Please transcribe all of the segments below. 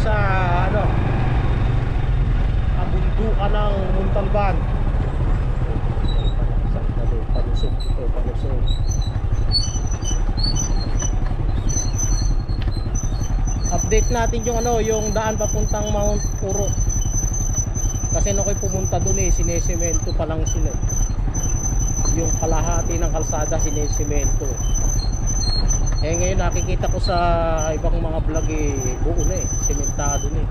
sa ano, kabundukan ng Montalban. Palusog ito, palusog. Update natin yung ano, yung daan papuntang Mount Uro. Kasi nung ako'y pumunta dun sinesemento pa lang sila. Yung kalahati ng kalsada sinesemento. Ngayon nakikita ko sa ibang mga vlog buo na sementado na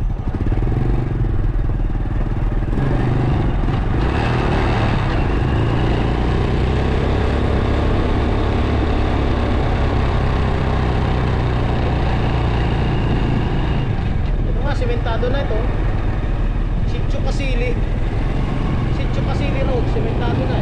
Ito nga, sementado na ito. Sitio Casili Road, sementado na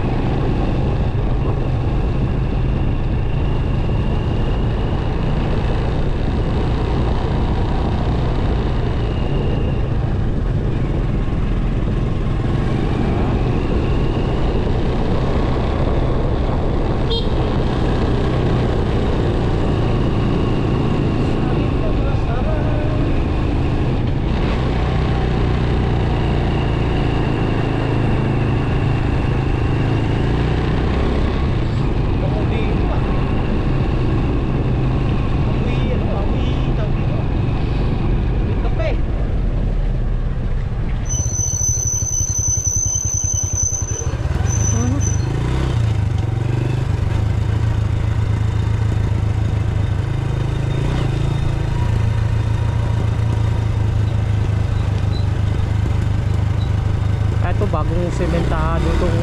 bagong sementado itong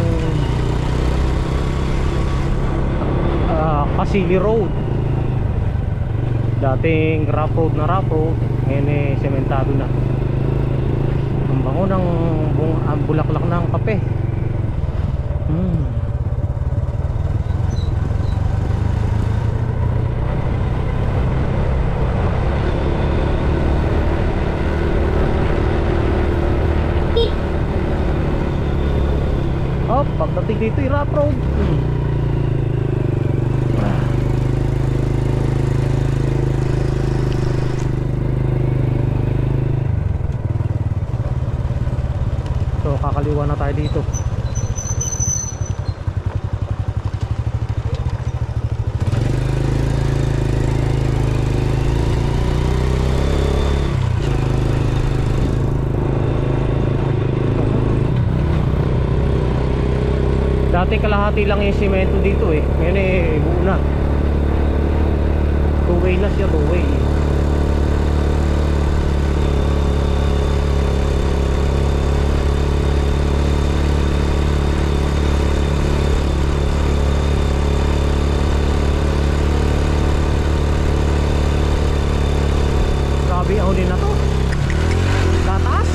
Casili Road. Dating rough road, ngayon sementado na. Ang bango ng bulaklak ng kape. Pagdating dito rough road. So kakaliwa na tayo dito. Dati kalahati lang yung semento dito ngayon buo na. Two-way na siya, two-way. Grabe ang huli na to. Tataas.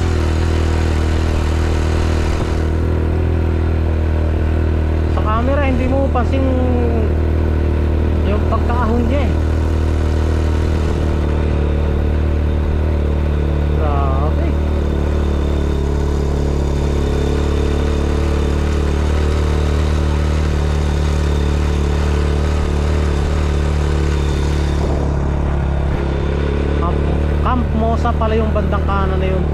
Camera hindi mo pasing yung pagkaahon niya Grabe. Camp Mosa pala yung bandang kanan na yun.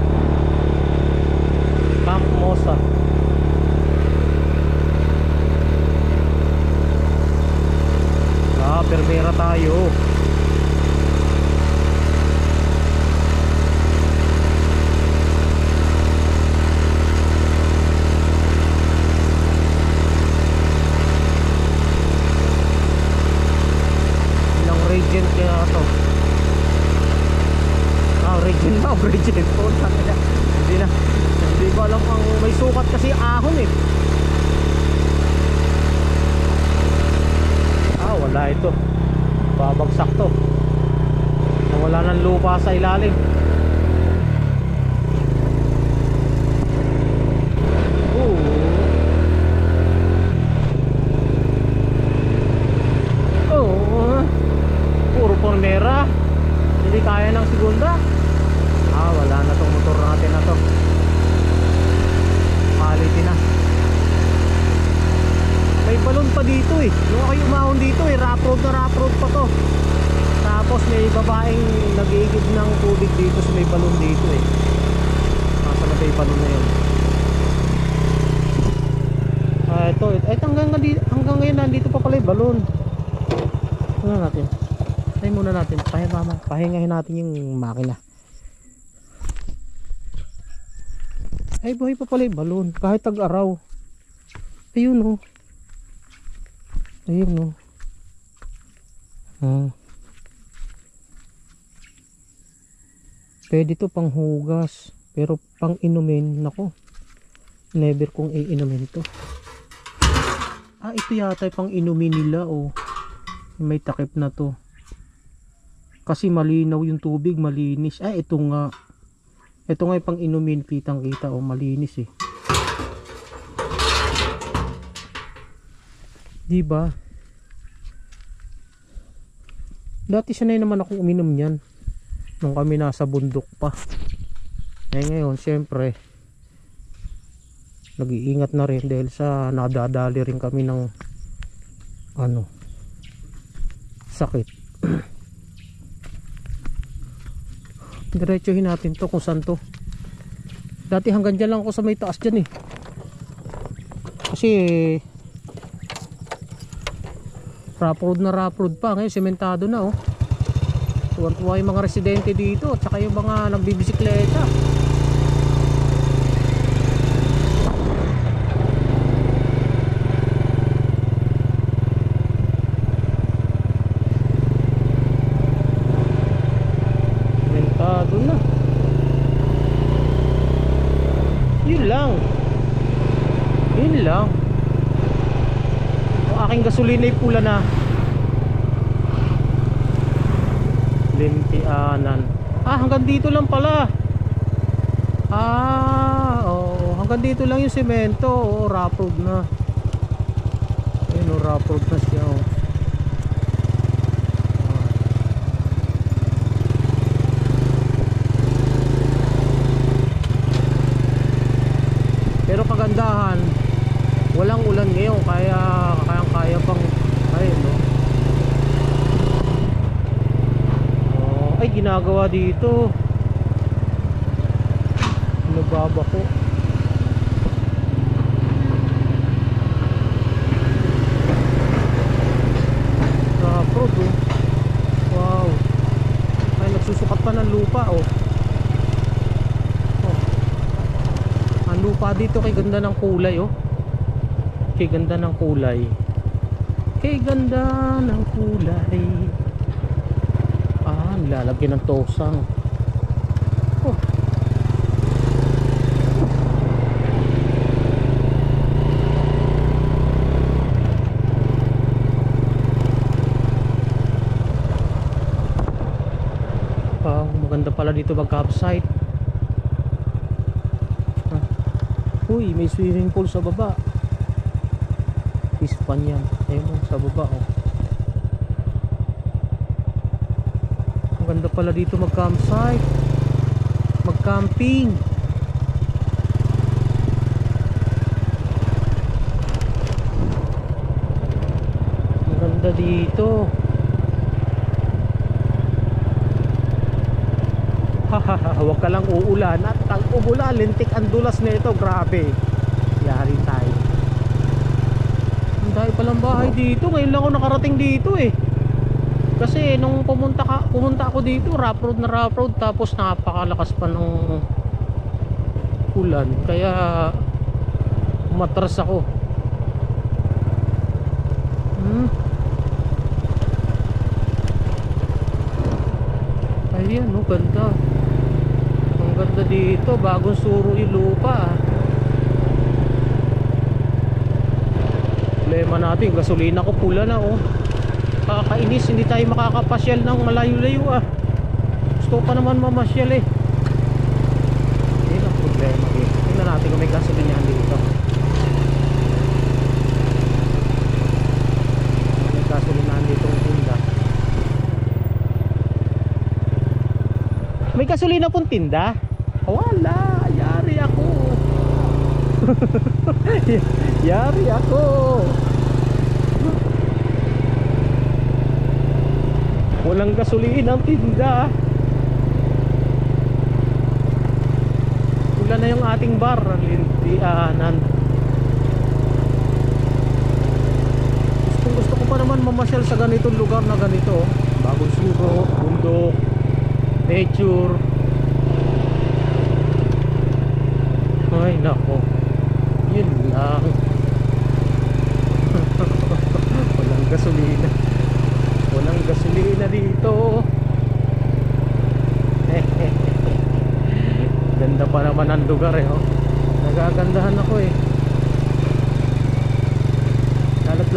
Camp Mosa. Permera tayo. Ilang region kaya to? Region po. Hindi ko alam kung may sukat kasi ahon wala ito, babagsak to. Wala ng lupa sa ilalim. Puro Primera, hindi kaya ng segunda. Wala na tong motor natin na to. Quality na. May balon pa dito Nung ako umahon dito rough road na rough road pa to. Tapos Tapos may babaeng nag-iigib ng tubig dito sa may balon dito eh. Nasa na may balon na yun. Ito hanggang ngayon nandito pa pala yung balon. Ano natin? Tayo muna natin. Pahingahin natin yung makina. Ay, buhay pa pala yung balon. Kahit tag-araw. Ayun oh. Ayun oh. Pwede to pang hugas. Pero pang inumin, nako. Never kong iinumin to. Ito yata pang inumin nila oh. May takip na to. Kasi malinaw yung tubig, malinis. Ito nga. Ito nga yung pang inumin, kitang kita oh, malinis eh. Diba? Dati sanay naman akong uminom yan nung kami nasa bundok pa. Ngayon syempre nag-iingat na rin dahil sa nadadali rin kami ng sakit. Diretsuhin natin to kung saan to. Dati hanggang dyan lang ako sa may taas dyan eh. Kasi rough road pa. Ngayon sementado na oh. Tuwan-tuwa yung mga residente dito at saka yung mga nagbibisikleta. Sementado na. Yun lang. Ang aking gasolina ay pula na. Lintianan. Hanggang dito lang pala. Hanggang dito lang yung semento. Rough road na. Ayun rough road na siya oh. Pero kagandahan, walang ulan ngayon kaya pang no? Ay, ginagawa dito. Nagbaba ko. Rough oh. Wow. Ay, nagsusukat pa ng lupa oh. Ang lupa dito kay ganda ng kulay oh. Kay ganda ng kulay. Nilalagyan ng tosang. Oh. Maganda pala dito mag-campsite. Uy, may swimming pool sa baba. Pispan yan. Ayun sa baba oh. Ganda pala dito mag-campsite, mag-camping. Maganda dito. Huwag ka lang uulan at tag-ulan, lintik ang dulas nito, grabe. Yari tayo. Ang dahil palang bahay dito. Ngayon lang ako nakarating dito eh. Kasi nung pumunta ako dito, rough road, tapos napakalakas pa ng ulan, kaya umatras ako. Ayan oh, ganda. Ang ganda dito, bagong suro yung lupa. Problema natin, gasolina ko pula na oh. Kakainis, hindi tayo makakapasyal ng malayo-layo ah. Gusto pa naman mamasyal eh. Yun ang problema eh. Tingnan natin kung may gasolinahan dito. May gasolinahan dito ang tinda. May gasolina pong tinda? Wala, yari ako. Yari ako. Walang gasolina ang tinda. Wala na yung ating bar, lintianan. Gusto ko pa naman mamasyal sa ganitong lugar na ganito. Bagong suro, bundok, nature. Ay nako, yun lang. Walang gasolina. Walang gasolina dito. Ganda pa naman ang lugar eh, oh. Nagagandahan ako eh. Lalo't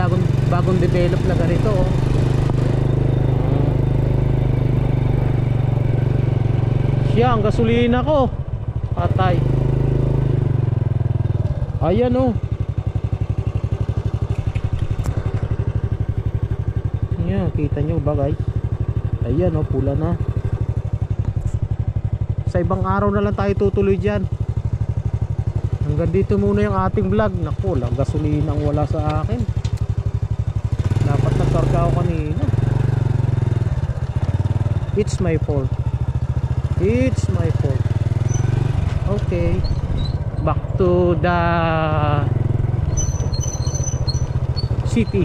bagong develop na ganito, oh. Siya ang gasolina ko. Patay. Ayan, oh. Ayan, kita nyo ba guys? Ayan, oh, pula na. Sa ibang araw na lang tayo tutuloy dyan. Hanggang dito muna yung ating vlog. Naku, lang gasolina ang wala sa akin. Dapat nagkarga ako kanina. It's my fault. It's my fault. Okay, back to the city.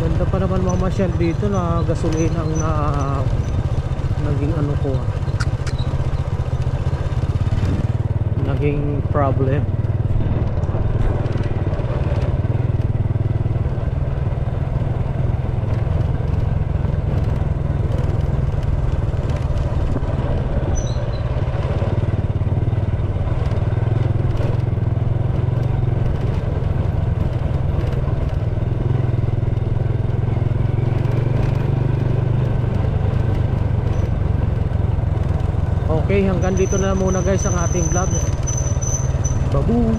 Ganda pa naman mamasyal dito na gasolina ang naging ano ko, naging problem. Okay, hanggang dito na muna guys ang ating vlog. Babu!